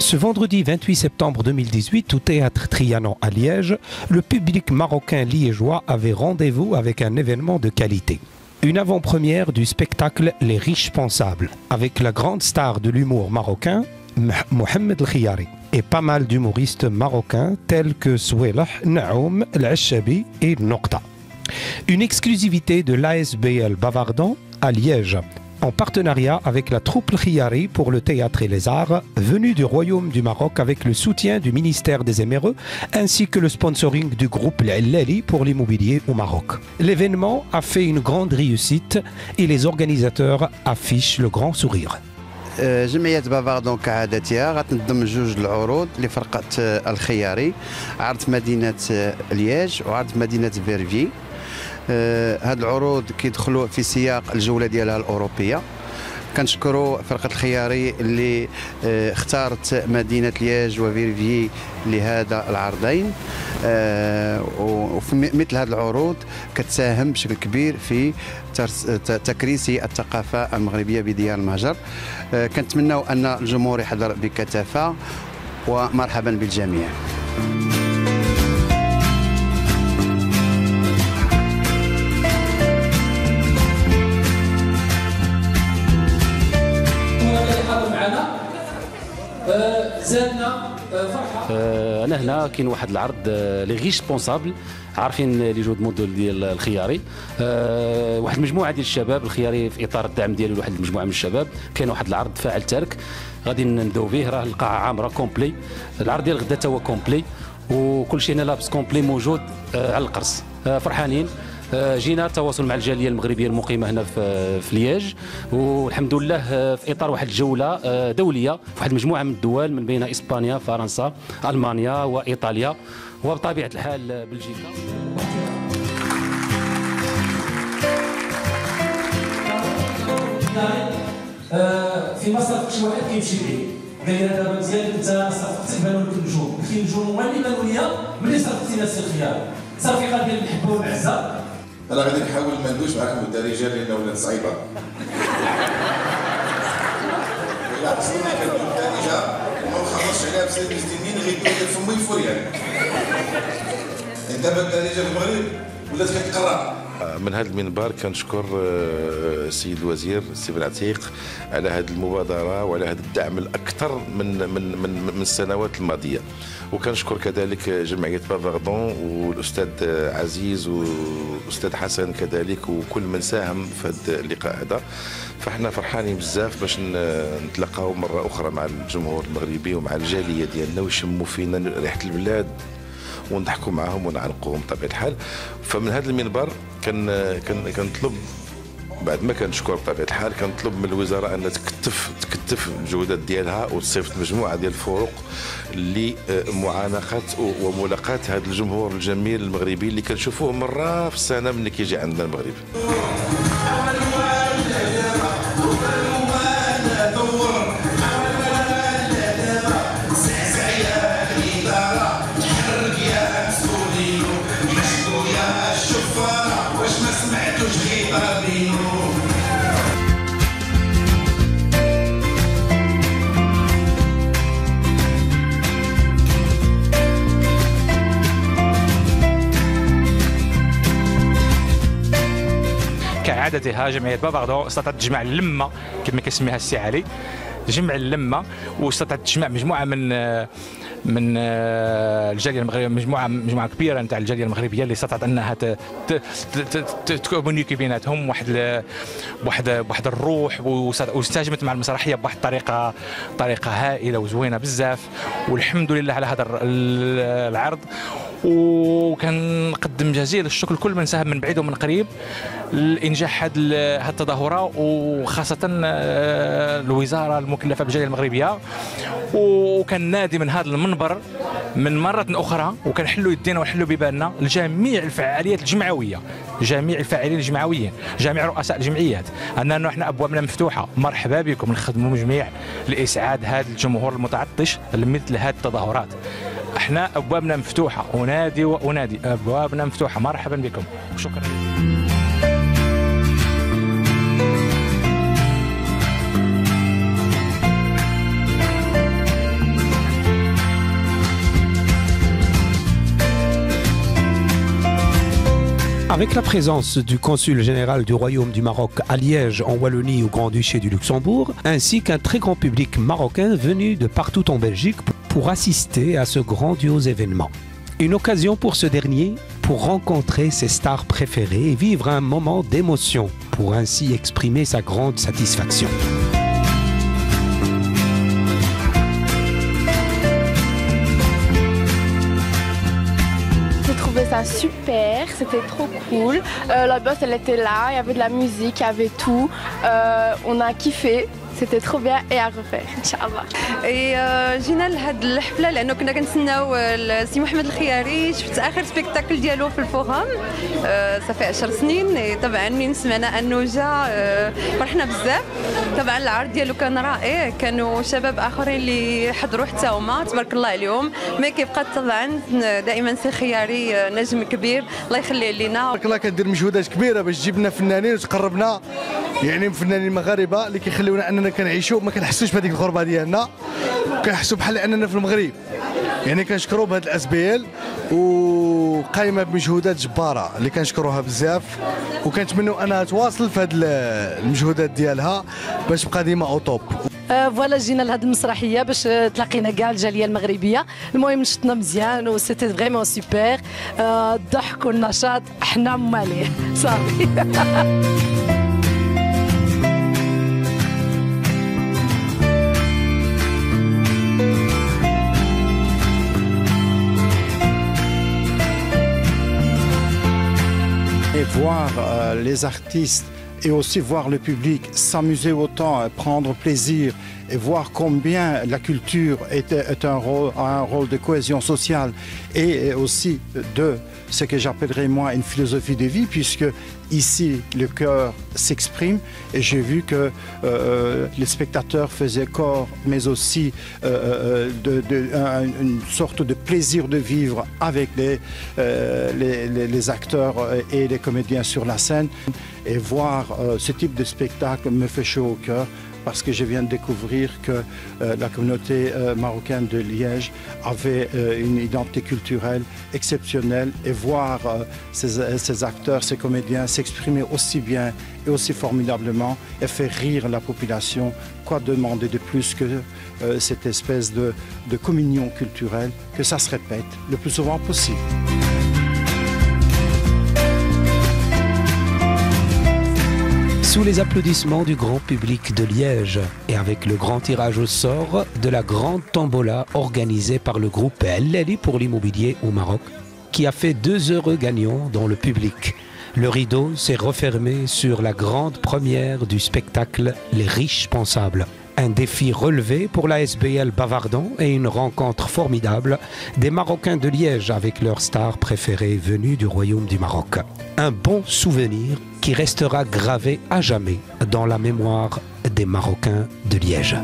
Ce vendredi 28 septembre 2018, au théâtre Trianon à Liège, le public marocain liégeois avait rendez-vous avec un événement de qualité. Une avant-première du spectacle Les Riches Pensables, avec la grande star de l'humour marocain, Mohamed El Khiyari, et pas mal d'humoristes marocains tels que Souelah, Naoum, El Achabi et Nokta. Une exclusivité de l'ASBL Bavardon à Liège, en partenariat avec la troupe El Khiyari pour le théâtre et les arts, venue du Royaume du Maroc avec le soutien du ministère des Émirats, ainsi que le sponsoring du groupe L'Allali pour l'immobilier au Maroc. L'événement a fait une grande réussite et les organisateurs affichent le grand sourire. جمعية بافاردون كعادتها غتنظم جوج العروض لفرقة الخياري، عرض مدينة لياج وعرض مدينة فيرفي. هاد العروض كيدخلوا في سياق الجولة ديالها الأوروبية. كنشكروا فرقة الخياري اللي اختارت مدينة لياج وفيرفي لهذا العرضين، وفي مثل هذه العروض كتساهم بشكل كبير في تكريس الثقافة المغربية بديار المهجر. كنتمنوا أن الجمهور يحضر بكثافة، ومرحبا بالجميع. انا هنا كاين واحد العرض لي غيش بونسابل، عارفين لي جود موديل ديال الخياري، واحد المجموعه ديال الشباب الخياري في اطار الدعم ديالو لواحد المجموعه من الشباب. كاين واحد العرض فاعل ترك غادي نبداو به، راه القاعه عامره كومبلي. العرض ديال غدا تا هو كومبلي وكل شيء هنا لابس كومبلي موجود على القرص. فرحانين، جينا التواصل مع الجاليه المغربيه المقيمه هنا في لياج، والحمد لله في اطار واحد الجوله دوليه في واحد المجموعه من الدول من بينها اسبانيا، فرنسا، المانيا وايطاليا، وبطبيعه الحال بلجيكا. في مصر شي واحد كيمشي ليه قال لي دابا مزيان انت صافقتي بانوا لك النجوم، كاين نجوم هما اللي بانوا ليا ملي صافقتي ناس الخيار، صافي غادي نحبوا المعزه. انا غادي نحاول ما ندوش معاكم الدارجه لان ولات صعيبه. الا حصلنا كندوز الدارجه وما نخلصش عليها بسبب المسلمين غيدوا لي فمي الفريان. دابا الدارجه في المغرب ولات كتقرا. من هذا المنبر كنشكر السيد الوزير السي بن عتيق على هذه المبادره وعلى هذا الدعم الاكثر من السنوات الماضيه، وكنشكر كذلك جمعيه بافاردون والاستاذ عزيز والاستاذ حسن كذلك وكل من ساهم في هذا اللقاء هذا. فاحنا فرحانين بزاف باش نتلاقاو مره اخرى مع الجمهور المغربي ومع الجاليه ديالنا ويشموا فينا ريحه البلاد ونضحكوا معهم ونعنقوهم بطبيعه الحال. فمن هذا المنبر كنطلب بعد ما كنشكر بطبيعه الحال كنطلب من الوزاره ان تكتف الجهودات ديالها وتصيفط مجموعه ديال الفرق لمعانقه وملاقاه هذا الجمهور الجميل المغربي اللي كنشوفوه مره في السنه ملي كيجي عندنا المغرب. كعادتها جمعيه بافاردون استطاعت تجمع اللمه كما كيسميها السي علي، جمع اللمه واستطاعت تجمع مجموعه من الجاليه المغربيه، مجموعه كبيره نتاع الجاليه المغربيه اللي استطاعت انها تكومونيكي بيناتهم بواحد الروح، واستهجمت مع المسرحيه بواحد طريقه هائله وزوينه بزاف. والحمد لله على هذا العرض، وكنقدم جزيل الشكر لكل من ساهم من بعيد ومن قريب لانجاح هذه التظاهره، وخاصه الوزاره المكلفه بالجاليه المغربيه. وكان نادي من هذا المنبر من مره اخرى، وكنحلوا يدينا ونحلوا بيباننا لجميع الفعاليات الجمعويه، جميع الفاعلين الجمعويين، جميع رؤساء الجمعيات، اننا احنا ابوابنا مفتوحه، مرحبا بكم، نخدموا جميع لاسعاد هذا الجمهور المتعطش لمثل هذه التظاهرات. احنا ابوابنا مفتوحه، انادي وانادي ابوابنا مفتوحه، مرحبا بكم وشكرا. Avec la présence du consul général du Royaume du Maroc à Liège, en Wallonie, au Grand-Duché du Luxembourg, ainsi qu'un très grand public marocain venu de partout en Belgique pour assister à ce grandiose événement. Une occasion pour ce dernier pour rencontrer ses stars préférées et vivre un moment d'émotion, pour ainsi exprimer sa grande satisfaction. Ça super, c'était trop cool. La bosse elle était là, il y avait de la musique, il y avait tout. On a kiffé. C'était trop bien et à refaire ان شاء الله. جينا لهاد الحفله لانه كنا كنتسناو السي محمد الخياري. شفت اخر سبيكتاكل ديالو في الفوغام صافي 10 سنين. طبعا من سمعنا انه جا فرحنا بزاف. طبعا العرض ديالو كان رائع، كانوا شباب اخرين اللي حضروا حتى هما تبارك الله عليهم. ما كيبقى طبعا دائما سي خياري نجم كبير الله يخليه لينا. تبارك الله كدير مجهودات كبيره باش تجيب لنا فنانين وتقربنا يعني فنانين مغاربه اللي كيخليونا اننا كنعيشوا ما كنحسوش بهذيك الغربه ديالنا، كنحسوا بحال اننا في المغرب. يعني كنشكروا بهذا الاس بي ال وقايمه بمجهودات جباره اللي كنشكروها بزاف، وكنتمنوا انها تواصل في هذه المجهودات ديالها باش تبقى ديما او توب. فوالا جينا لهاد المسرحيه باش تلاقينا كاع الجاليه المغربيه. المهم نشطنا مزيان و سيتي فريمون سوبر. الضحك والنشاط حنا ماليه صافي. Et voir les artistes et aussi voir le public s'amuser autant, prendre plaisir et voir combien la culture a un rôle de cohésion sociale et aussi de ce que j'appellerais moi une philosophie de vie, puisque ici le cœur s'exprime et j'ai vu que les spectateurs faisaient corps mais aussi une sorte de plaisir de vivre avec les acteurs et les comédiens sur la scène. Et voir ce type de spectacle me fait chaud au cœur, parce que je viens de découvrir que la communauté marocaine de Liège avait une identité culturelle exceptionnelle, et voir ces acteurs, ces comédiens s'exprimer aussi bien et aussi formidablement et faire rire la population, quoi demander de plus que cette espèce de communion culturelle, que ça se répète le plus souvent possible. Sous les applaudissements du grand public de Liège et avec le grand tirage au sort de la grande tombola organisée par le groupe Elleli pour l'immobilier au Maroc, qui a fait 2 heureux gagnants dans le public. Le rideau s'est refermé sur la grande première du spectacle Les Riches Pensables. Un défi relevé pour la SBL Bavardon et une rencontre formidable des Marocains de Liège avec leurs stars préférées venues du Royaume du Maroc. Un bon souvenir qui restera gravé à jamais dans la mémoire des Marocains de Liège.